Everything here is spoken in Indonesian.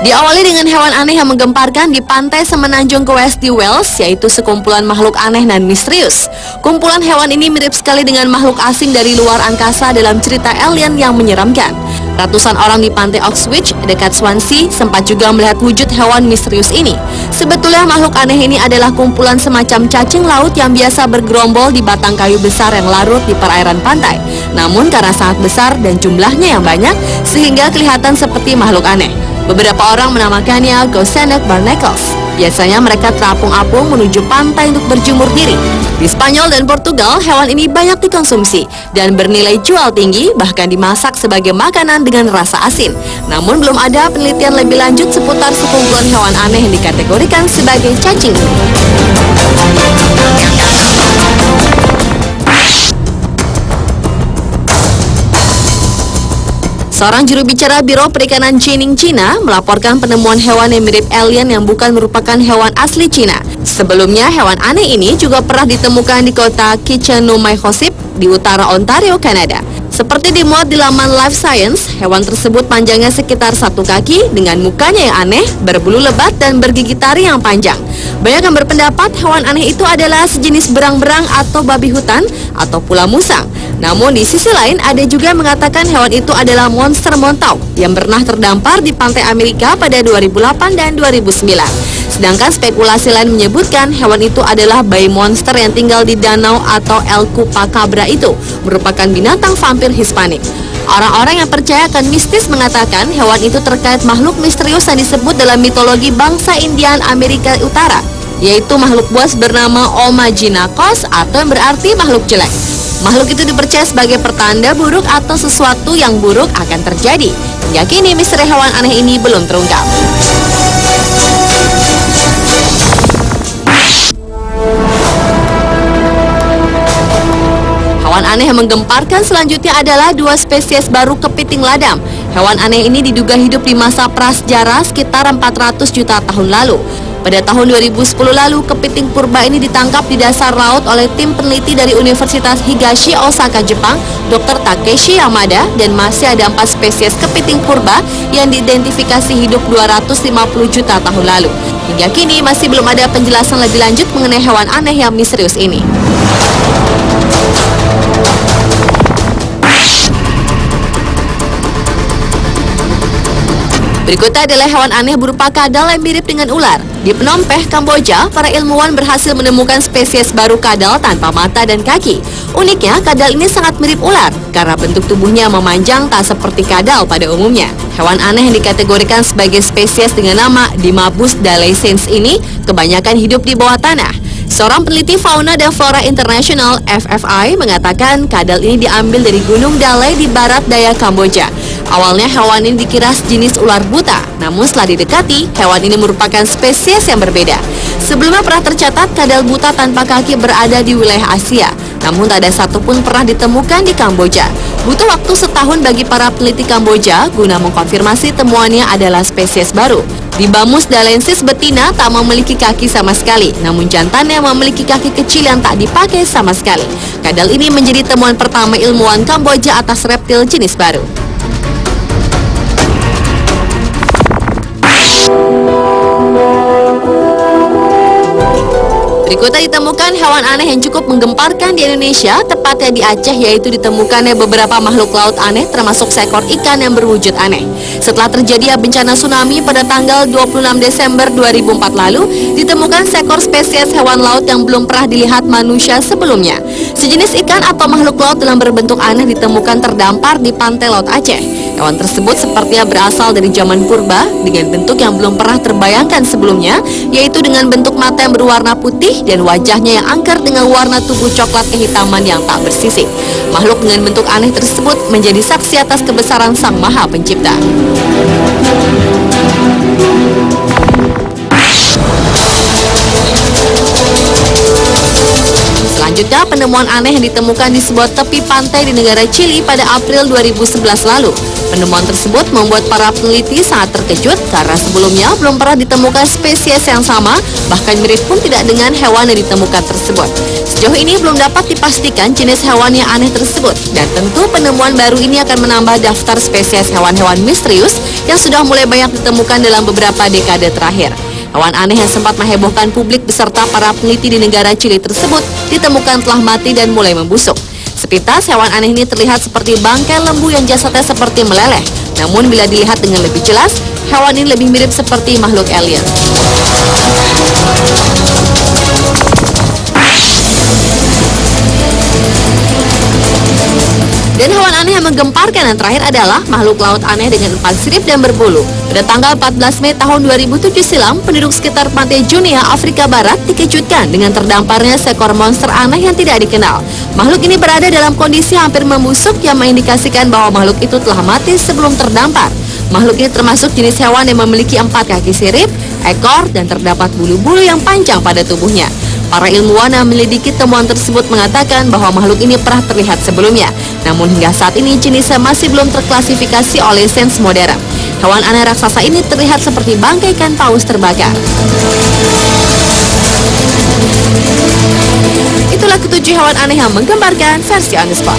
Diawali dengan hewan aneh yang menggemparkan di pantai semenanjung West di Wales, yaitu sekumpulan makhluk aneh dan misterius. Kumpulan hewan ini mirip sekali dengan makhluk asing dari luar angkasa dalam cerita alien yang menyeramkan. Ratusan orang di pantai Oxwich, dekat Swansea, sempat juga melihat wujud hewan misterius ini. Sebetulnya makhluk aneh ini adalah kumpulan semacam cacing laut yang biasa bergerombol di batang kayu besar yang larut di perairan pantai. Namun karena sangat besar dan jumlahnya yang banyak, sehingga kelihatan seperti makhluk aneh. Beberapa orang menamakannya Gosenek Barnacles. Biasanya mereka terapung-apung menuju pantai untuk berjemur diri. Di Spanyol dan Portugal, hewan ini banyak dikonsumsi dan bernilai jual tinggi, bahkan dimasak sebagai makanan dengan rasa asin. Namun belum ada penelitian lebih lanjut seputar sekumpulan hewan aneh yang dikategorikan sebagai cacing. Seorang juru bicara Biro Perikanan Jining Cina melaporkan penemuan hewan yang mirip alien yang bukan merupakan hewan asli Cina. Sebelumnya, hewan aneh ini juga pernah ditemukan di kota Kitchener-Maykop di utara Ontario, Kanada. Seperti dimuat di laman Life Science, hewan tersebut panjangnya sekitar 1 kaki dengan mukanya yang aneh, berbulu lebat dan bergigi taring yang panjang. Banyak yang berpendapat hewan aneh itu adalah sejenis berang-berang atau babi hutan atau pula musang. Namun di sisi lain ada juga yang mengatakan hewan itu adalah monster montau yang pernah terdampar di pantai Amerika pada 2008 dan 2009. Sedangkan spekulasi lain menyebutkan hewan itu adalah bayi monster yang tinggal di danau atau El Chupacabra itu merupakan binatang vampir Hispanik. Orang-orang yang percaya akan mistis mengatakan hewan itu terkait makhluk misterius yang disebut dalam mitologi bangsa Indian Amerika Utara, yaitu makhluk buas bernama Omaginakos atau yang berarti makhluk jelek. Makhluk itu dipercaya sebagai pertanda buruk atau sesuatu yang buruk akan terjadi. Hingga kini misteri hewan aneh ini belum terungkap. Hewan aneh yang menggemparkan selanjutnya adalah 2 spesies baru kepiting ladam. Hewan aneh ini diduga hidup di masa prasejarah sekitar 400 juta tahun lalu. Pada tahun 2010 lalu, kepiting purba ini ditangkap di dasar laut oleh tim peneliti dari Universitas Higashi Osaka, Jepang, Dr. Takeshi Yamada, dan masih ada 4 spesies kepiting purba yang diidentifikasi hidup 250 juta tahun lalu. Hingga kini masih belum ada penjelasan lebih lanjut mengenai hewan aneh yang misterius ini. Berikutnya adalah hewan aneh berupa kadal yang mirip dengan ular. Di Phnom Penh, Kamboja, para ilmuwan berhasil menemukan spesies baru kadal tanpa mata dan kaki. Uniknya, kadal ini sangat mirip ular karena bentuk tubuhnya memanjang tak seperti kadal pada umumnya. Hewan aneh yang dikategorikan sebagai spesies dengan nama Dimabus dalaiscens ini kebanyakan hidup di bawah tanah. Seorang peneliti Fauna dan Flora International (FFI) mengatakan kadal ini diambil dari Gunung Dalai di barat daya Kamboja. Awalnya hewan ini dikira sejenis ular buta, namun setelah didekati, hewan ini merupakan spesies yang berbeda. Sebelumnya pernah tercatat kadal buta tanpa kaki berada di wilayah Asia, namun tak ada satupun pernah ditemukan di Kamboja. Butuh waktu setahun bagi para peneliti Kamboja guna mengkonfirmasi temuannya adalah spesies baru. Dimabus dalaiscens betina tak memiliki kaki sama sekali, namun jantannya memiliki kaki kecil yang tak dipakai sama sekali. Kadal ini menjadi temuan pertama ilmuwan Kamboja atas reptil jenis baru. Berikutnya ditemukan hewan aneh yang cukup menggemparkan di Indonesia, tepatnya di Aceh, yaitu ditemukannya beberapa makhluk laut aneh termasuk seekor ikan yang berwujud aneh. Setelah terjadi bencana tsunami pada tanggal 26 Desember 2004 lalu, ditemukan seekor spesies hewan laut yang belum pernah dilihat manusia sebelumnya. Sejenis ikan atau makhluk laut dalam berbentuk aneh ditemukan terdampar di pantai laut Aceh. Hewan tersebut sepertinya berasal dari zaman purba dengan bentuk yang belum pernah terbayangkan sebelumnya, yaitu dengan bentuk mata yang berwarna putih dan wajahnya yang angker dengan warna tubuh coklat kehitaman yang tak bersisik. Makhluk dengan bentuk aneh tersebut menjadi saksi atas kebesaran Sang Maha Pencipta. Selanjutnya, penemuan aneh yang ditemukan di sebuah tepi pantai di negara Chili pada April 2011 lalu. Penemuan tersebut membuat para peneliti sangat terkejut karena sebelumnya belum pernah ditemukan spesies yang sama, bahkan mirip pun tidak dengan hewan yang ditemukan tersebut. Sejauh ini belum dapat dipastikan jenis hewan yang aneh tersebut, dan tentu penemuan baru ini akan menambah daftar spesies hewan-hewan misterius yang sudah mulai banyak ditemukan dalam beberapa dekade terakhir. Hewan aneh yang sempat menghebohkan publik beserta para peneliti di negara Chili tersebut ditemukan telah mati dan mulai membusuk. Sepintas, hewan aneh ini terlihat seperti bangkai lembu yang jasadnya seperti meleleh. Namun bila dilihat dengan lebih jelas, hewan ini lebih mirip seperti makhluk alien. Dan hewan aneh yang menggemparkan yang terakhir adalah makhluk laut aneh dengan 4 sirip dan berbulu. Pada tanggal 14 Mei tahun 2007 silam, penduduk sekitar pantai Junia, Afrika Barat dikejutkan dengan terdamparnya seekor monster aneh yang tidak dikenal. Makhluk ini berada dalam kondisi hampir membusuk yang mengindikasikan bahwa makhluk itu telah mati sebelum terdampar. Makhluk ini termasuk jenis hewan yang memiliki 4 kaki sirip, ekor, dan terdapat bulu-bulu yang panjang pada tubuhnya. Para ilmuwan yang menyelidiki temuan tersebut mengatakan bahwa makhluk ini pernah terlihat sebelumnya. Namun hingga saat ini jenisnya masih belum terklasifikasi oleh sains modern. Hewan aneh raksasa ini terlihat seperti bangkai ikan paus terbakar. Itulah ketujuh hewan aneh yang menggemparkan versi On The Spot.